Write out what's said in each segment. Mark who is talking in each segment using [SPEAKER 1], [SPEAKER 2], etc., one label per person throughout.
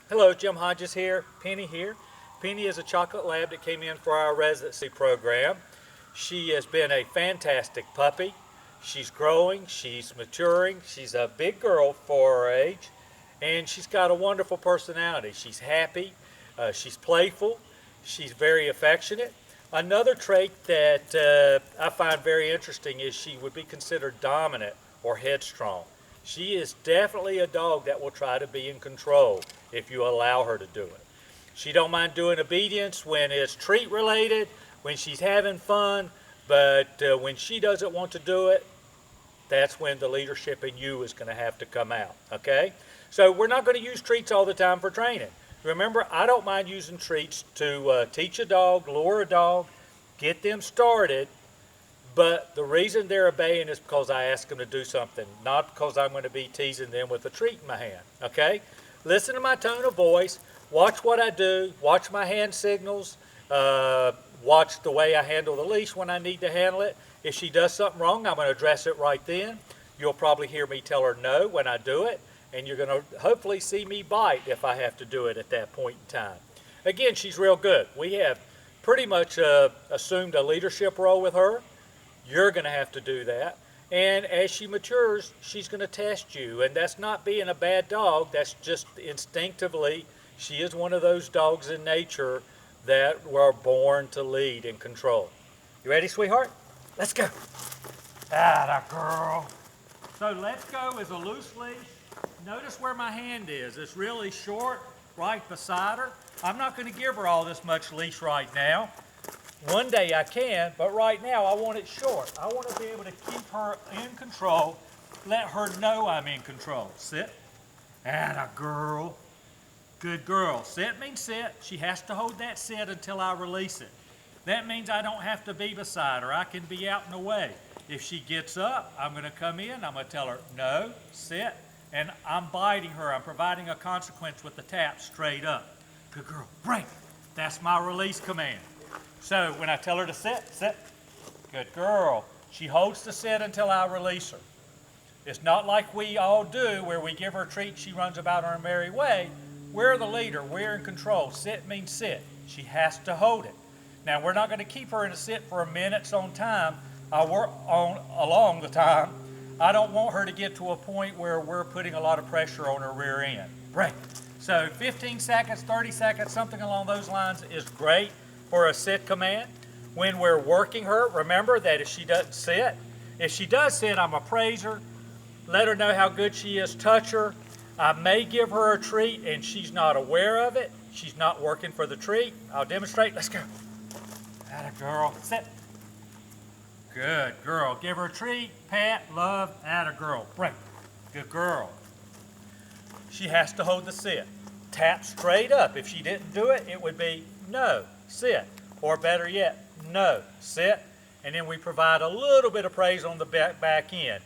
[SPEAKER 1] Hello, Jim Hodges here, Penny here. Penny is a chocolate lab that came in for our residency program. She has been a fantastic puppy. She's growing, she's maturing, she's a big girl for her age, and she's got a wonderful personality. She's happy, she's playful, she's very affectionate. Another trait that I find very interesting is she would be considered dominant or headstrong. She is definitely a dog that will try to be in control if you allow her to do it. She don't mind doing obedience when it's treat related, when she's having fun, but when she doesn't want to do it, that's when the leadership in you is going to have to come out, okay? So we're not going to use treats all the time for training. Remember, I don't mind using treats to teach a dog, lure a dog, get them started, but the reason they're obeying is because I ask them to do something, not because I'm going to be teasing them with a treat in my hand, okay? Listen to my tone of voice, watch what I do, watch my hand signals, watch the way I handle the leash when I need to handle it. If she does something wrong, I'm going to address it right then. You'll probably hear me tell her no when I do it, and you're going to hopefully see me bite if I have to do it at that point in time. Again, she's real good. We have pretty much assumed a leadership role with her. You're going to have to do that. And as she matures, she's going to test you. And that's not being a bad dog. That's just instinctively, she is one of those dogs in nature that were born to lead and control. You ready, sweetheart? Let's go. Atta girl. So let's go is a loose leash. Notice where my hand is. It's really short, right beside her. I'm not going to give her all this much leash right now. One day I can, but right now I want it short. I want to be able to keep her in control, let her know I'm in control. Sit. Atta girl. Good girl. Sit means sit. She has to hold that sit until I release it. That means I don't have to be beside her. I can be out in the way. If she gets up, I'm going to come in. I'm going to tell her, no, sit. And I'm biting her. I'm providing a consequence with the tap straight up. Good girl. Break. That's my release command. So when I tell her to sit, sit. Good girl. She holds the sit until I release her. It's not like we all do where we give her a treat, she runs about her merry way. We're the leader. We're in control. Sit means sit. She has to hold it. Now, we're not going to keep her in a sit for minutes on time. Along the time. I don't want her to get to a point where we're putting a lot of pressure on her rear end. Break. So 15 seconds, 30 seconds, something along those lines is great for a sit command. When we're working her, remember that if she doesn't sit, if she does sit, I'm a praiser. Let her know how good she is, touch her. I may give her a treat and she's not aware of it. She's not working for the treat. I'll demonstrate. Let's go. Atta girl. Sit. Good girl. Give her a treat, pat, love, atta girl. Break. Good girl. She has to hold the sit. Tap straight up. If she didn't do it, it would be no, sit. Or better yet, no, sit. And then we provide a little bit of praise on the back end.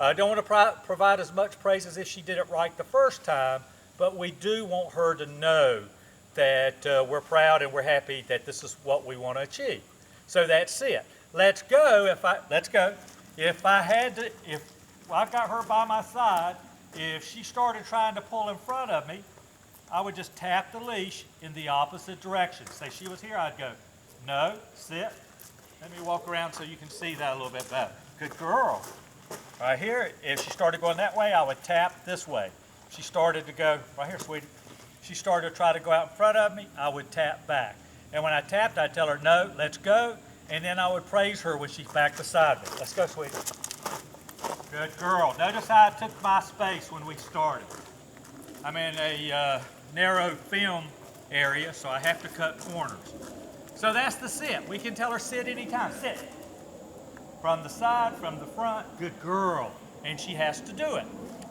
[SPEAKER 1] I don't want to provide as much praise as if she did it right the first time, but we do want her to know that we're proud and we're happy that this is what we want to achieve. So that's it. Let's go. Let's go. If I've got her by my side, if she started trying to pull in front of me, I would just tap the leash in the opposite direction. Say she was here, I'd go, no, sit. Let me walk around so you can see that a little bit better. Good girl. Right here, if she started going that way, I would tap this way. She started to go, right here, sweetie. She started to try to go out in front of me, I would tap back. And when I tapped, I'd tell her, no, let's go. And then I would praise her when she's back beside me. Let's go, sweetie. Good girl. Notice how I took my space when we started. I'm in a narrow film area, so I have to cut corners. So that's the sit. We can tell her sit anytime. Sit. From the side, from the front. Good girl. And she has to do it.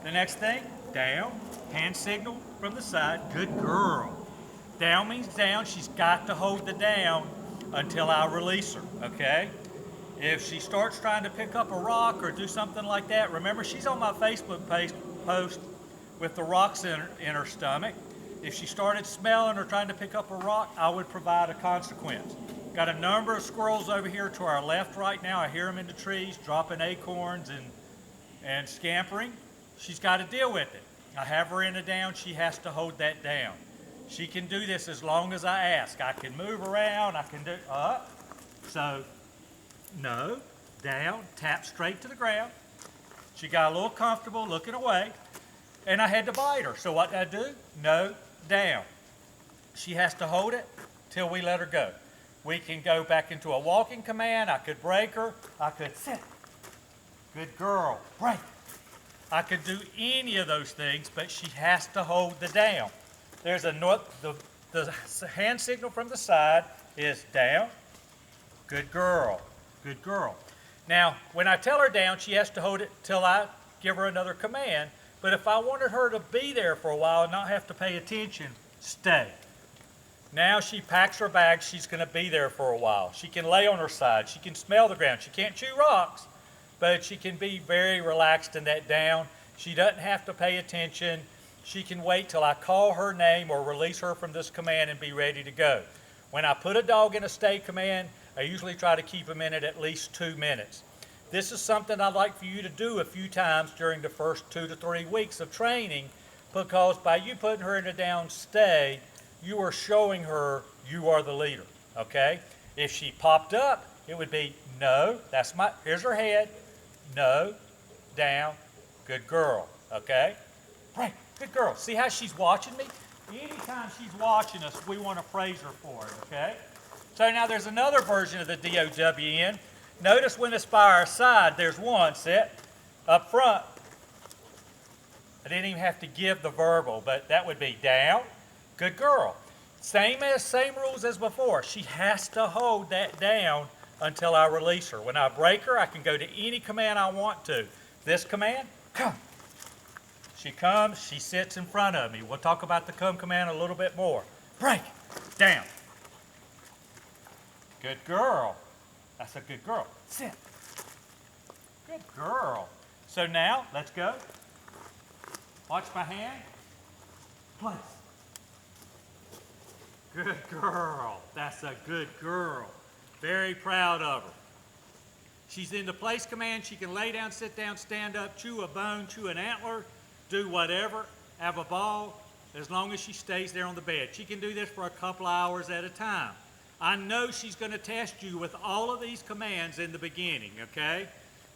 [SPEAKER 1] The next thing, down. Hand signal from the side. Good girl. Down means down. She's got to hold the down until I release her, okay? If she starts trying to pick up a rock or do something like that, remember she's on my Facebook post with the rocks in her stomach. If she started smelling or trying to pick up a rock, I would provide a consequence. Got a number of squirrels over here to our left right now. I hear them in the trees dropping acorns and scampering. She's got to deal with it. I have her in a down. She has to hold that down. She can do this as long as I ask. I can move around, I can do up. So, no, down, tap straight to the ground. She got a little comfortable looking away, and I had to bite her. So what did I do? No, down. She has to hold it till we let her go. We can go back into a walking command. I could break her. I could sit. Good girl, break. I could do any of those things, but she has to hold the down. There's the hand signal from the side is down. Good girl, good girl. Now, when I tell her down, she has to hold it till I give her another command. But if I wanted her to be there for a while and not have to pay attention, stay. Now she packs her bag, she's going to be there for a while. She can lay on her side, she can smell the ground. She can't chew rocks, but she can be very relaxed in that down. She doesn't have to pay attention. She can wait till I call her name or release her from this command and be ready to go. When I put a dog in a stay command, I usually try to keep him in it at least 2 minutes. This is something I'd like for you to do a few times during the first 2 to 3 weeks of training, because by you putting her in a down stay, you are showing her you are the leader, okay? If she popped up, it would be, no, here's her head, no, down, good girl, okay? Right, good girl. See how she's watching me? Anytime she's watching us, we want to praise her for it, okay? So now there's another version of the DOWN. Notice when it's by our side, there's one, sit, up front. I didn't even have to give the verbal, but that would be down, good girl. Same rules as before. She has to hold that down until I release her. When I break her, I can go to any command I want to. This command, come. She comes, she sits in front of me. We'll talk about the come command a little bit more. Break, down. Good girl. That's a good girl. Sit. Good girl. So now, let's go. Watch my hand. Place. Good girl. That's a good girl. Very proud of her. She's in the place command. She can lay down, sit down, stand up, chew a bone, chew an antler, do whatever, have a ball, as long as she stays there on the bed. She can do this for a couple hours at a time. I know she's going to test you with all of these commands in the beginning, okay?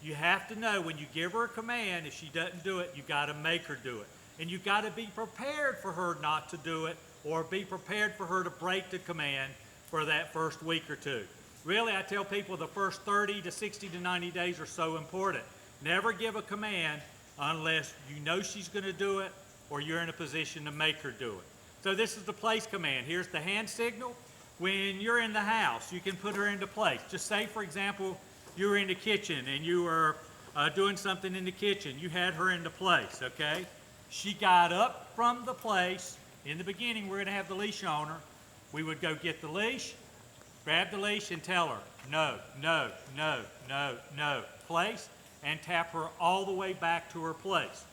[SPEAKER 1] You have to know when you give her a command, if she doesn't do it, you've got to make her do it. And you've got to be prepared for her not to do it, or be prepared for her to break the command for that first week or two. Really, I tell people the first 30 to 60 to 90 days are so important. Never give a command unless you know she's going to do it or you're in a position to make her do it. So this is the place command. Here's the hand signal. When you're in the house, you can put her into place. Just say, for example, you were in the kitchen and you were doing something in the kitchen. You had her into place, okay? She got up from the place. In the beginning, we're going to have the leash on her. We would go get the leash, grab the leash and tell her, no, no, no, no, no, place, and tap her all the way back to her place.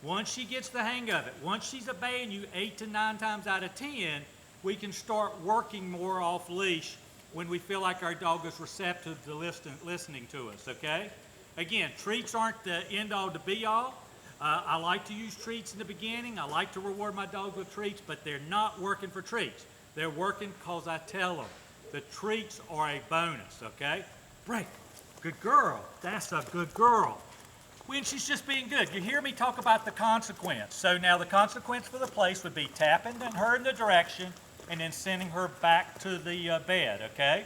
[SPEAKER 1] Once she gets the hang of it, once she's obeying you 8 to 9 times out of 10, we can start working more off leash when we feel like our dog is receptive to listening to us, okay? Again, treats aren't the end all to be all. I like to use treats in the beginning. I like to reward my dog with treats, but they're not working for treats. They're working because I tell them. The treats are a bonus, okay? Break. Good girl. That's a good girl. When she's just being good. You hear me talk about the consequence. So now the consequence for the place would be tapping her in the direction and then sending her back to the bed, okay?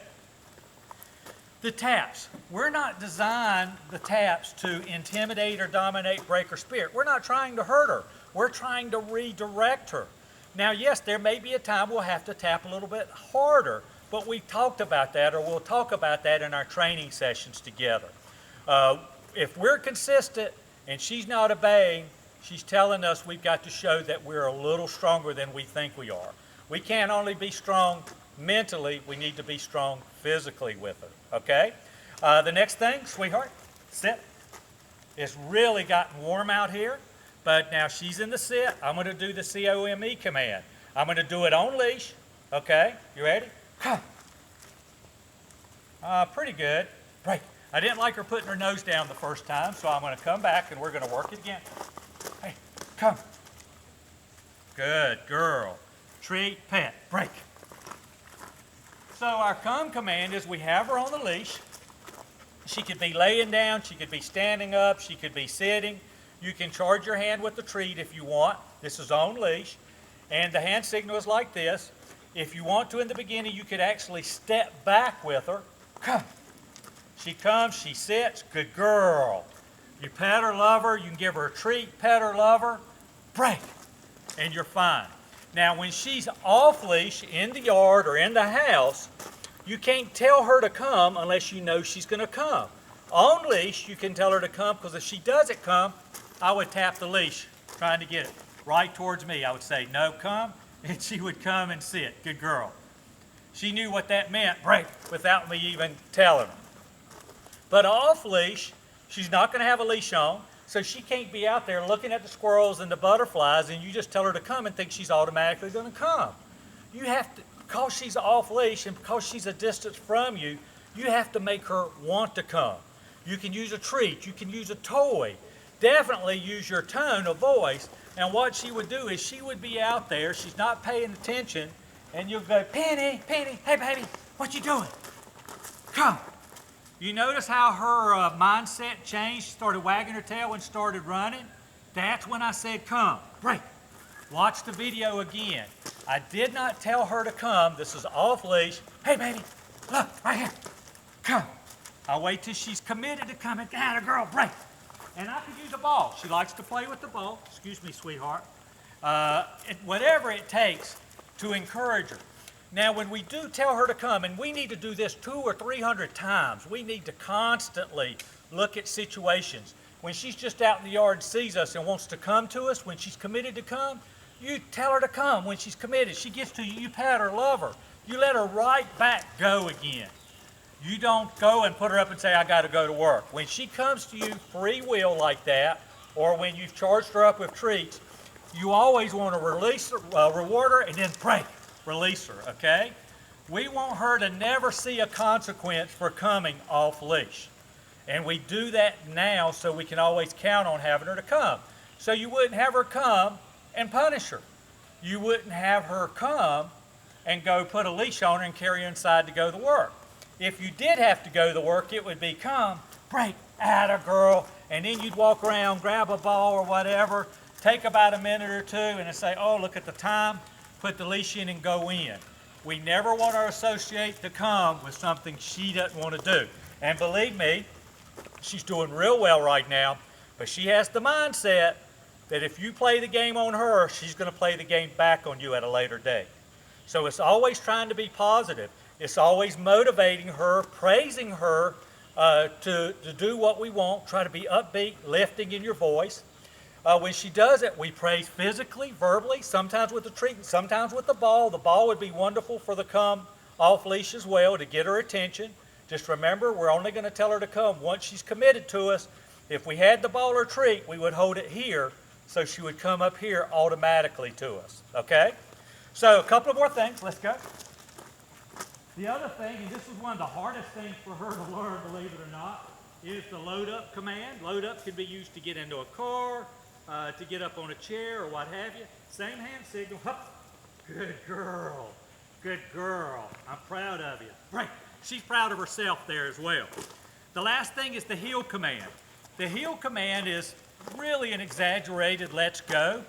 [SPEAKER 1] The taps. We're not designed the taps to intimidate or dominate, break her spirit. We're not trying to hurt her. We're trying to redirect her. Now, yes, there may be a time we'll have to tap a little bit harder, but we've talked about that, or we'll talk about that in our training sessions together. If we're consistent and she's not obeying, she's telling us we've got to show that we're a little stronger than we think we are. We can't only be strong mentally, we need to be strong physically with her, okay? The next thing, sweetheart, sit. It's really gotten warm out here, but now she's in the sit. I'm going to do the COME command. I'm going to do it on leash, okay? You ready? Come. Pretty good. Break. I didn't like her putting her nose down the first time, so I'm going to come back and we're going to work it again. Hey, come. Good girl. treat, pet, break. So our come command is we have her on the leash. She could be laying down, she could be standing up, she could be sitting. You can charge your hand with the treat if you want. This is on leash. And the hand signal is like this. If you want to in the beginning, you could actually step back with her. Come. She comes, she sits, good girl. You pet her, love her, you can give her a treat, pet her, love her, break, and you're fine. Now when she's off leash in the yard or in the house, you can't tell her to come unless you know she's going to come. On leash, you can tell her to come because if she doesn't come, I would tap the leash trying to get it right towards me. I would say, no, come, and she would come and sit. Good girl. She knew what that meant, break, without me even telling her. But off leash, she's not going to have a leash on, so she can't be out there looking at the squirrels and the butterflies and you just tell her to come and think she's automatically going to come. You have to, because she's off leash and because she's a distance from you, you have to make her want to come. You can use a treat, you can use a toy. Definitely use your tone of voice, and what she would do is she would be out there, she's not paying attention, and you'll go, Penny, Penny, hey baby, what you doing? Come. You notice how her mindset changed? She started wagging her tail and started running. That's when I said come, break. Watch the video again. I did not tell her to come. This is off leash. Hey baby, look, right here, come. I'll wait till she's committed to coming. Down, a girl, break. And I could use a ball. She likes to play with the ball. Excuse me, sweetheart. Whatever it takes to encourage her. Now, when we do tell her to come, and we need to do this 200 or 300 times, we need to constantly look at situations. When she's just out in the yard and sees us and wants to come to us, when she's committed to come, you tell her to come. When she's committed, she gets to you, you pat her, love her. You let her right back go again. You don't go and put her up and say, I got to go to work. When she comes to you free will like that, or when you've charged her up with treats, you always want to release her, reward her, and then break. Release her, okay? We want her to never see a consequence for coming off leash. And we do that now so we can always count on having her to come. So you wouldn't have her come and punish her. You wouldn't have her come and go put a leash on her and carry her inside to go to work. If you did have to go to work, it would be come, break, atta girl, and then you'd walk around, grab a ball or whatever, take about a minute or two, and then say, oh, look at the time, put the leash in and go in. We never want to associate the come with something she doesn't want to do. And believe me, she's doing real well right now, but she has the mindset that if you play the game on her, she's going to play the game back on you at a later date. So it's always trying to be positive. It's always motivating her, praising her to do what we want. Try to be upbeat, lifting in your voice. When she does it, we praise physically, verbally, sometimes with the treat, sometimes with the ball. The ball would be wonderful for the come off leash as well to get her attention. Just remember, we're only going to tell her to come once she's committed to us. If we had the ball or treat, we would hold it here so she would come up here automatically to us, okay? So a couple of more things. Let's go. The other thing, and this is one of the hardest things for her to learn, believe it or not, is the load up command. Load up can be used to get into a car, to get up on a chair or what have you. Same hand signal. Hup. Good girl. Good girl. I'm proud of you. Right. She's proud of herself there as well. The last thing is the heel command. The heel command is really an exaggerated let's go.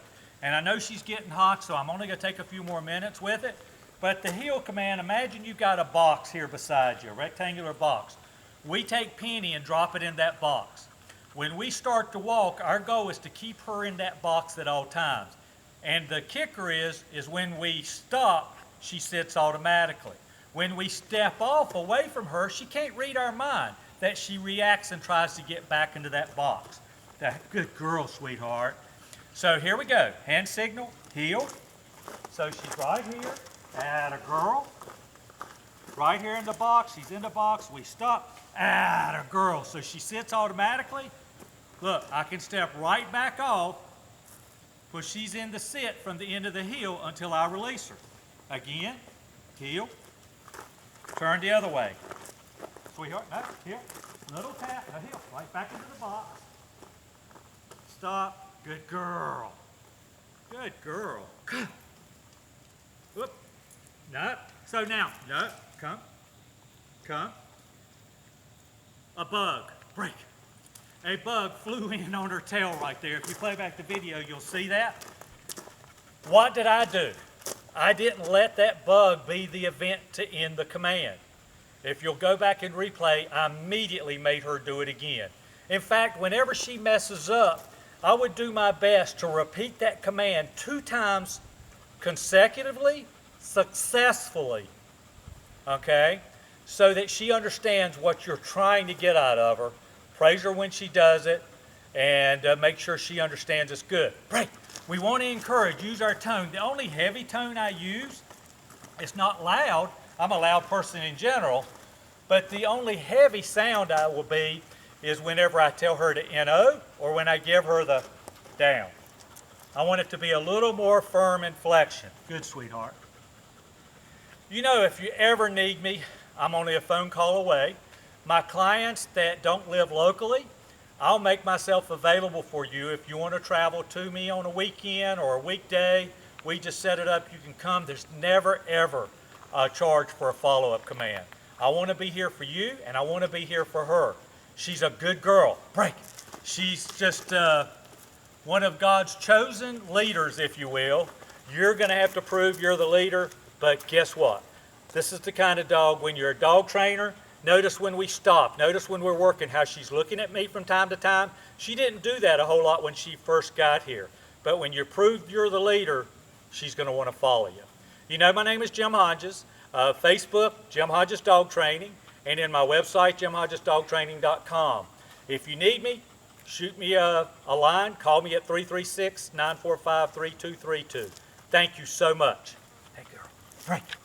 [SPEAKER 1] And I know she's getting hot, so I'm only going to take a few more minutes with it. But the heel command, imagine you've got a box here beside you, a rectangular box. We take Penny and drop it in that box. When we start to walk, our goal is to keep her in that box at all times. And the kicker is when we stop, she sits automatically. When we step off away from her, she can't read our mind, that she reacts and tries to get back into that box. Good girl, sweetheart. So here we go. Hand signal, heel. So she's right here, atta girl. Right here in the box, she's in the box, we stop, atta girl. So she sits automatically. Look, I can step right back off because she's in the sit from the end of the heel until I release her. Again, heel, turn the other way. Sweetheart, no, here, little tap, a heel, right back into the box. Stop, good girl. Good girl. No. So now, no, come, come. A bug, break. A bug flew in on her tail right there. If you play back the video, you'll see that. What did I do? I didn't let that bug be the event to end the command. If you'll go back and replay, I immediately made her do it again. In fact, whenever she messes up, I would do my best to repeat that command 2 times consecutively, successfully, okay? So that she understands what you're trying to get out of her. Praise her when she does it, and make sure she understands it's good. Break. We want to encourage, use our tone. The only heavy tone I use, it's not loud. I'm a loud person in general, but the only heavy sound I will be is whenever I tell her to N-O or when I give her the down. I want it to be a little more firm inflection. Good, sweetheart. You know, if you ever need me, I'm only a phone call away. My clients that don't live locally, I'll make myself available for you. If you want to travel to me on a weekend or a weekday, we just set it up. You can come. There's never, ever a charge for a follow-up command. I want to be here for you, and I want to be here for her. She's a good girl. Break. She's just one of God's chosen leaders, if you will. You're going to have to prove you're the leader, but guess what? This is the kind of dog, when you're a dog trainer, notice when we stop, notice when we're working how she's looking at me from time to time. She didn't do that a whole lot when she first got here. But when you prove you're the leader, she's going to want to follow you. You know, my name is Jim Hodges. Facebook, Jim Hodges Dog Training, and in my website, jimhodgesdogtraining.com. If you need me, shoot me a line. Call me at 336-945-3232. Thank you so much. Hey, girl. Right.